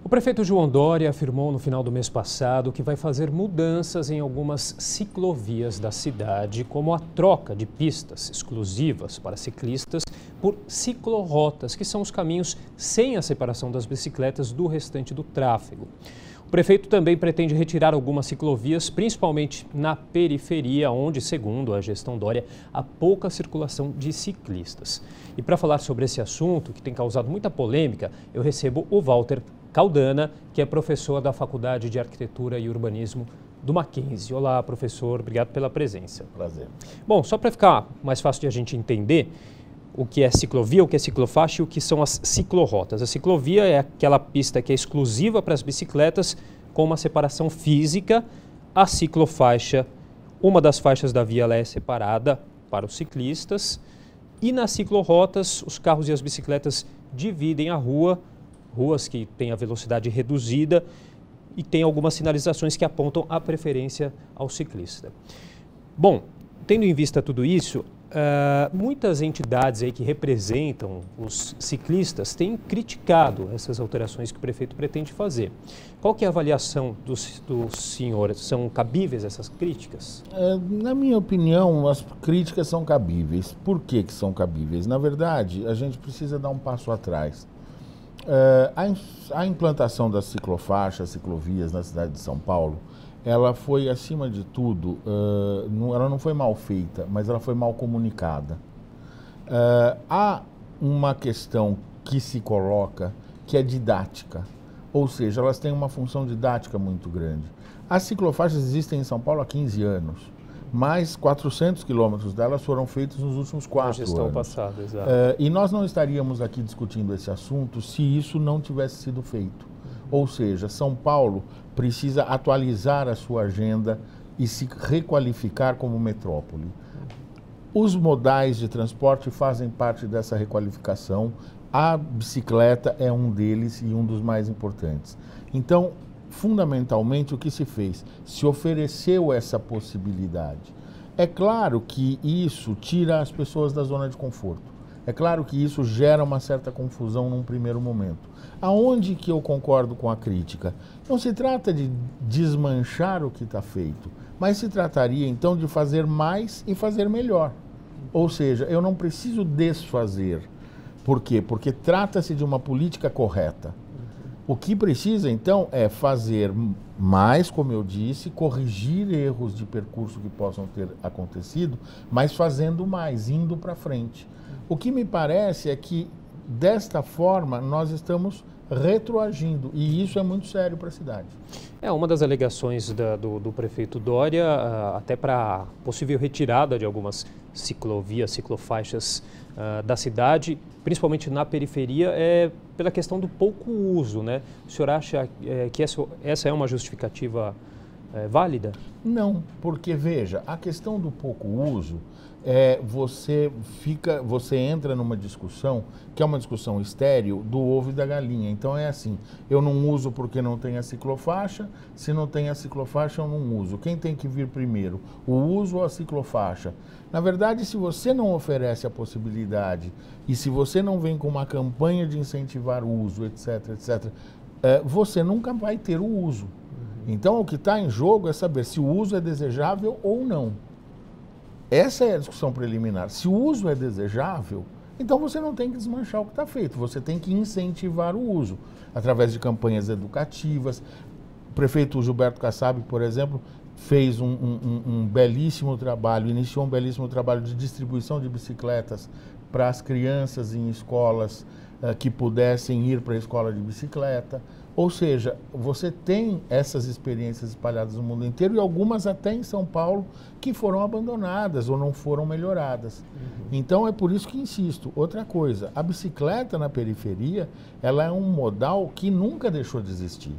O prefeito João Dória afirmou no final do mês passado que vai fazer mudanças em algumas ciclovias da cidade, como a troca de pistas exclusivas para ciclistas por ciclorotas, que são os caminhos sem a separação das bicicletas do restante do tráfego. O prefeito também pretende retirar algumas ciclovias, principalmente na periferia, onde, segundo a gestão Dória, há pouca circulação de ciclistas. E para falar sobre esse assunto, que tem causado muita polêmica, eu recebo o Walter Caldana, que é professor da Faculdade de Arquitetura e Urbanismo do Mackenzie. Olá, professor, obrigado pela presença. Prazer. Bom, só para ficar mais fácil de a gente entender o que é ciclovia, o que é ciclofaixa e o que são as ciclorotas. A ciclovia é aquela pista que é exclusiva para as bicicletas com uma separação física. A ciclofaixa, uma das faixas da via, ela é separada para os ciclistas. E nas ciclorotas, os carros e as bicicletas dividem a rua, ruas que têm a velocidade reduzida e tem algumas sinalizações que apontam a preferência ao ciclista. Bom, tendo em vista tudo isso, muitas entidades aí que representam os ciclistas têm criticado essas alterações que o prefeito pretende fazer. Qual que é a avaliação do senhor? São cabíveis essas críticas? Na minha opinião, as críticas são cabíveis. Por que são cabíveis? Na verdade, a gente precisa dar um passo atrás. A implantação das ciclofaixas, ciclovias na cidade de São Paulo, ela foi, acima de tudo, ela não foi mal feita, mas ela foi mal comunicada. Há uma questão que se coloca que é didática, ou seja, elas têm uma função didática muito grande. As ciclofaixas existem em São Paulo há 15 anos. Mais 400 quilômetros delas foram feitos nos últimos 4 anos. Gestão passada, exato. E nós não estaríamos aqui discutindo esse assunto se isso não tivesse sido feito. Ou seja, São Paulo precisa atualizar a sua agenda e se requalificar como metrópole. Os modais de transporte fazem parte dessa requalificação. A bicicleta é um deles e um dos mais importantes. Então, fundamentalmente, o que se fez? Se ofereceu essa possibilidade. É claro que isso tira as pessoas da zona de conforto. É claro que isso gera uma certa confusão num primeiro momento. Aonde que eu concordo com a crítica? Não se trata de desmanchar o que está feito, mas se trataria então de fazer mais e fazer melhor. Ou seja, eu não preciso desfazer. Por quê? Porque trata-se de uma política correta. O que precisa, então, é fazer mais, como eu disse, corrigir erros de percurso que possam ter acontecido, mas fazendo mais, indo para frente. O que me parece é que, desta forma, nós estamos retroagindo, e isso é muito sério para a cidade. Uma das alegações do prefeito Dória, até para possível retirada de algumas ciclovias, ciclofaixas da cidade, principalmente na periferia, é pela questão do pouco uso, né? O senhor acha que essa é uma justificativa válida? Não, porque veja, a questão do pouco uso, você entra numa discussão que é uma discussão estéril do ovo e da galinha. Então é assim, eu não uso porque não tem a ciclofaixa, se não tem a ciclofaixa eu não uso. Quem tem que vir primeiro, o uso ou a ciclofaixa? Na verdade, se você não oferece a possibilidade e se você não vem com uma campanha de incentivar o uso, etc, etc, você nunca vai ter o uso. Então o que está em jogo é saber se o uso é desejável ou não. Essa é a discussão preliminar. Se o uso é desejável, então você não tem que desmanchar o que está feito, você tem que incentivar o uso, através de campanhas educativas. O prefeito Gilberto Kassab, por exemplo, fez um belíssimo trabalho, iniciou um belíssimo trabalho de distribuição de bicicletas para as crianças em escolas que pudessem ir para a escola de bicicleta. Ou seja, você tem essas experiências espalhadas no mundo inteiro e algumas até em São Paulo que foram abandonadas ou não foram melhoradas. Então é por isso que insisto. Outra coisa, a bicicleta na periferia, ela é um modal que nunca deixou de existir.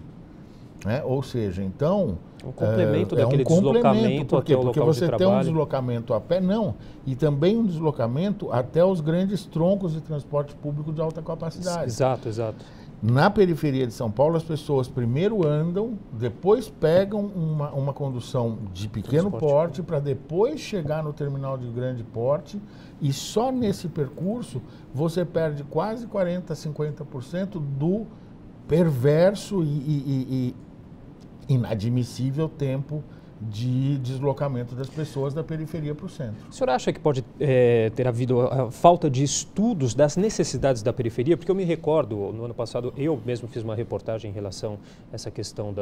Ou seja, então... Um complemento daquele deslocamento até o local de trabalho. Porque você tem um deslocamento a pé, não. E também um deslocamento até os grandes troncos de transporte público de alta capacidade. Exato, exato. Na periferia de São Paulo, as pessoas primeiro andam, depois pegam uma condução de pequeno porte para depois chegar no terminal de grande porte, e só nesse percurso você perde quase 40%, 50% do perverso e inadmissível tempo de deslocamento das pessoas da periferia para o centro. O senhor acha que pode ter havido a falta de estudos das necessidades da periferia? Porque eu me recordo, no ano passado, eu mesmo fiz uma reportagem em relação a essa questão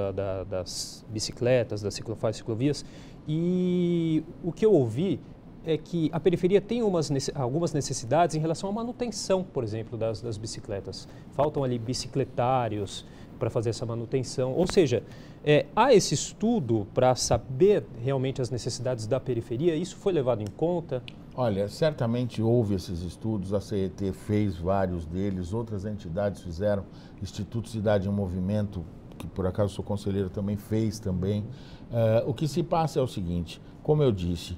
das bicicletas, das ciclofaixas e ciclovias, e o que eu ouvi é que a periferia tem algumas necessidades em relação à manutenção, por exemplo, das bicicletas. Faltam ali bicicletários para fazer essa manutenção, ou seja, há esse estudo para saber realmente as necessidades da periferia? Isso foi levado em conta? Olha, certamente houve esses estudos, a CET fez vários deles, outras entidades fizeram, Instituto Cidade em Movimento, que por acaso sou conselheiro também, fez também. O que se passa é o seguinte, como eu disse,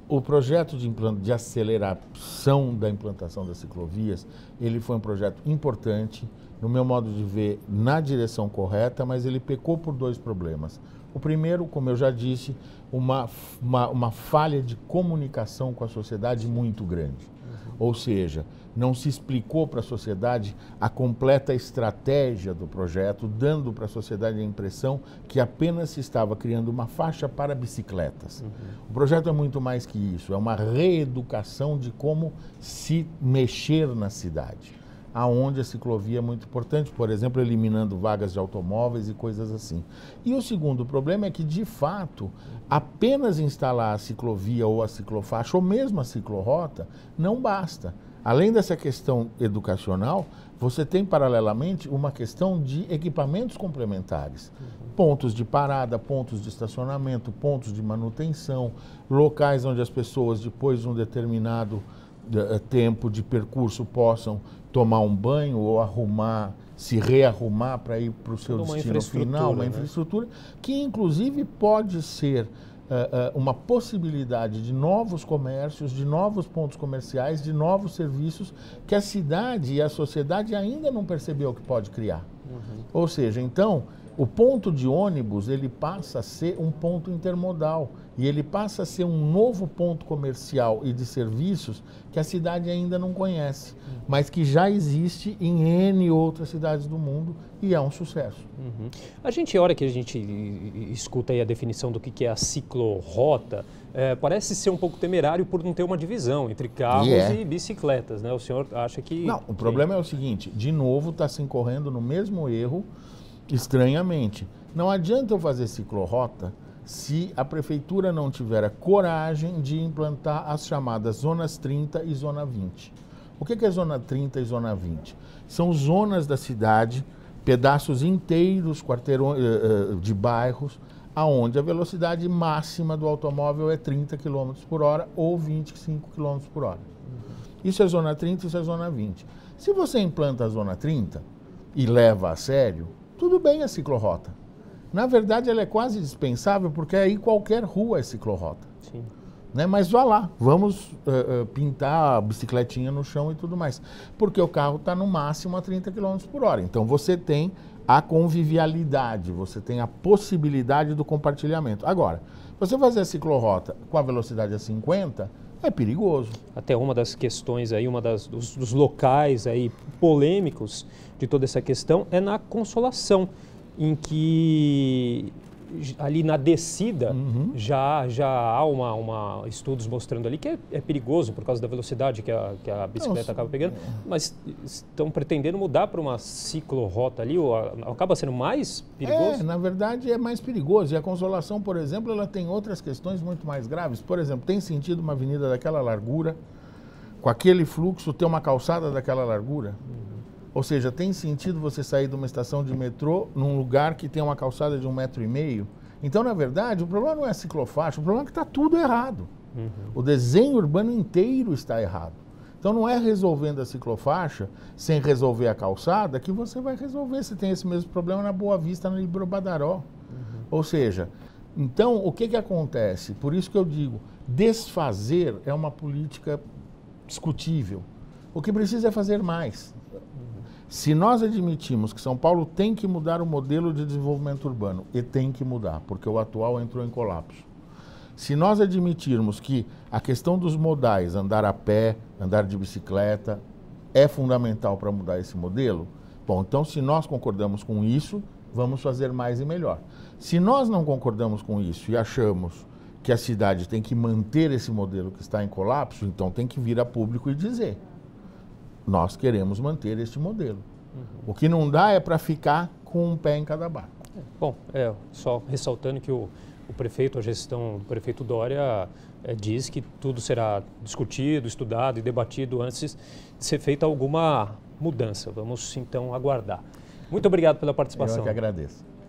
o projeto de aceleração da implantação das ciclovias, ele foi um projeto importante, no meu modo de ver, na direção correta, mas ele pecou por dois problemas. O primeiro, como eu já disse, uma falha de comunicação com a sociedade muito grande. Ou seja, não se explicou para a sociedade a completa estratégia do projeto, dando para a sociedade a impressão que apenas se estava criando uma faixa para bicicletas. O projeto é muito mais que isso, é uma reeducação de como se mexer na cidade, aonde a ciclovia é muito importante, por exemplo, eliminando vagas de automóveis e coisas assim. E o segundo problema é que, de fato, apenas instalar a ciclovia ou a ciclofaixa, ou mesmo a ciclorrota, não basta. Além dessa questão educacional, você tem paralelamente uma questão de equipamentos complementares. Pontos de parada, pontos de estacionamento, pontos de manutenção, locais onde as pessoas, depois de um determinado tempo de percurso, possam tomar um banho ou se rearrumar para ir para o seu destino final, uma infraestrutura, que inclusive pode ser uma possibilidade de novos comércios, de novos pontos comerciais, de novos serviços que a cidade e a sociedade ainda não percebeu que pode criar. Ou seja, então, o ponto de ônibus, ele passa a ser um ponto intermodal e ele passa a ser um novo ponto comercial e de serviços que a cidade ainda não conhece, mas que já existe em N outras cidades do mundo e é um sucesso. A hora que a gente escuta aí a definição do que é a ciclorrota, parece ser um pouco temerário por não ter uma divisão entre carros e bicicletas, né? O senhor acha que... Não, o problema é o seguinte, de novo está se incorrendo no mesmo erro, estranhamente. Não adianta eu fazer ciclorrota se a prefeitura não tiver a coragem de implantar as chamadas zonas 30 e zona 20. O que é zona 30 e zona 20? São zonas da cidade, pedaços inteiros, quarteirões de bairros, aonde a velocidade máxima do automóvel é 30 km por hora ou 25 km por hora. Isso é zona 30, isso é zona 20. Se você implanta a zona 30 e leva a sério, tudo bem a ciclorrota. Na verdade, ela é quase dispensável, porque aí qualquer rua é ciclorrota. Sim. Né? Mas vá lá, vamos pintar a bicicletinha no chão e tudo mais. Porque o carro está no máximo a 30 km por hora. Então você tem a convivialidade, você tem a possibilidade do compartilhamento. Agora, você fazer a ciclorrota com a velocidade a 50, é perigoso. Até uma das questões aí, dos locais aí polêmicos de toda essa questão é na Consolação, em que ali na descida já há estudos mostrando ali que é perigoso por causa da velocidade que a bicicleta acaba pegando, mas estão pretendendo mudar para uma ciclorrota ali, ou acaba sendo mais perigoso? Na verdade é mais perigoso, e a Consolação, por exemplo, ela tem outras questões muito mais graves. Por exemplo, tem sentido uma avenida daquela largura, com aquele fluxo, ter uma calçada daquela largura? Ou seja, tem sentido você sair de uma estação de metrô num lugar que tem uma calçada de 1,5 metro? Então, na verdade, o problema não é a ciclofaixa, o problema é que está tudo errado. O desenho urbano inteiro está errado. Então, não é resolvendo a ciclofaixa sem resolver a calçada que você vai resolver. Você tem esse mesmo problema na Boa Vista, na Líbero Badaró. Ou seja, então, o que acontece? Por isso que eu digo, desfazer é uma política discutível. O que precisa é fazer mais. Se nós admitimos que São Paulo tem que mudar o modelo de desenvolvimento urbano, e tem que mudar, porque o atual entrou em colapso. Se nós admitirmos que a questão dos modais, andar a pé, andar de bicicleta, é fundamental para mudar esse modelo, Bom, então se nós concordamos com isso, vamos fazer mais e melhor. Se nós não concordamos com isso e achamos que a cidade tem que manter esse modelo que está em colapso, então tem que vir a público e dizer: nós queremos manter este modelo. O que não dá é para ficar com um pé em cada barco. Bom, só ressaltando que o prefeito, a gestão do prefeito Dória diz que tudo será discutido, estudado e debatido antes de ser feita alguma mudança. Vamos então aguardar. Muito obrigado pela participação. Eu que agradeço.